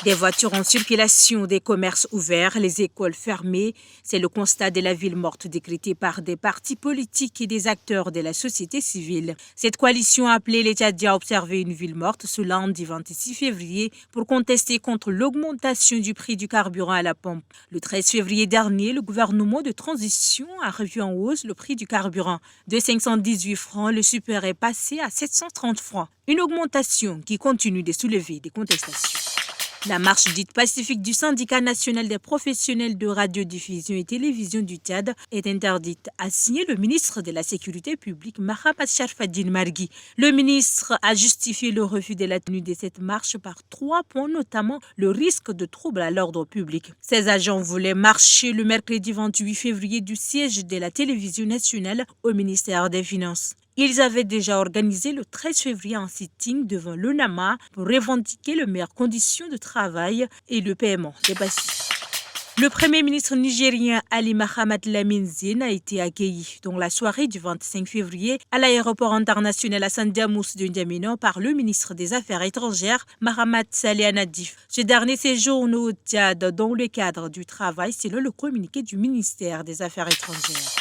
Des voitures en circulation, des commerces ouverts, les écoles fermées, c'est le constat de la ville morte décrétée par des partis politiques et des acteurs de la société civile. Cette coalition a appelé les Tchadiens à observer une ville morte ce lundi 26 février pour contester contre l'augmentation du prix du carburant à la pompe. Le 13 février dernier, le gouvernement de transition a revu en hausse le prix du carburant. De 518 francs, le super est passé à 730 francs. Une augmentation qui continue de soulever des contestations. La marche dite pacifique du syndicat national des professionnels de radiodiffusion et télévision du Tchad est interdite, a signé le ministre de la Sécurité publique, Mahamat Sharfaddine Margui. Le ministre a justifié le refus de la tenue de cette marche par 3 points, notamment le risque de troubles à l'ordre public. Ces agents voulaient marcher le mercredi 28 février du siège de la télévision nationale au ministère des Finances. Ils avaient déjà organisé le 13 février un sitting devant l'UNAMA pour revendiquer les meilleures conditions de travail et le paiement des passifs. Le premier ministre nigérien Ali Mahamat Lamine Zine a été accueilli dans la soirée du 25 février à l'aéroport international Hassan Diamous de N'Djamena par le ministre des Affaires étrangères Mahamat Saleh Nadif. Ce dernier séjourne au Tchad dans le cadre du travail selon le communiqué du ministère des Affaires étrangères.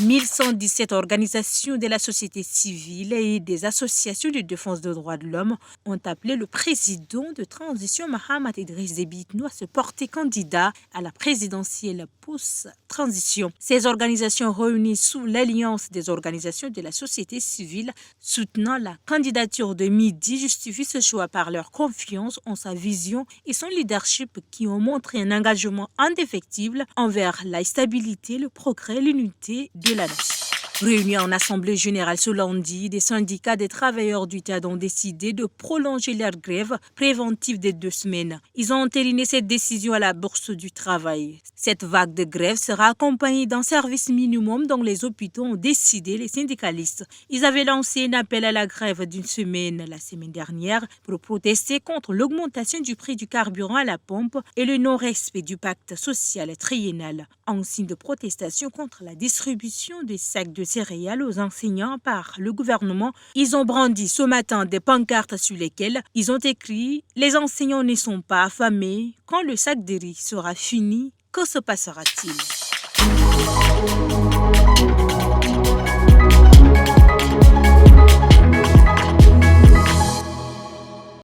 1117 organisations de la société civile et des associations de défense des droits de l'homme ont appelé le président de transition Mahamat Idriss Déby Itno à se porter candidat à la présidentielle post-transition. Ces organisations réunies sous l'alliance des organisations de la société civile soutenant la candidature de Midi justifient ce choix par leur confiance en sa vision et son leadership qui ont montré un engagement indéfectible envers la stabilité, le progrès, l'unité de la nation. Réunis en assemblée générale ce lundi, des syndicats des travailleurs du Tchad ont décidé de prolonger leur grève préventive de 2 semaines. Ils ont entériné cette décision à la Bourse du travail. Cette vague de grève sera accompagnée d'un service minimum dont les hôpitaux ont décidé, les syndicalistes. Ils avaient lancé un appel à la grève d'une semaine la semaine dernière pour protester contre l'augmentation du prix du carburant à la pompe et le non-respect du pacte social triennal. En signe de protestation contre la distribution des sacs de céréales aux enseignants par le gouvernement, ils ont brandi ce matin des pancartes sur lesquelles ils ont écrit « Les enseignants ne sont pas affamés. Quand le sac de riz sera fini, que se passera-t-il »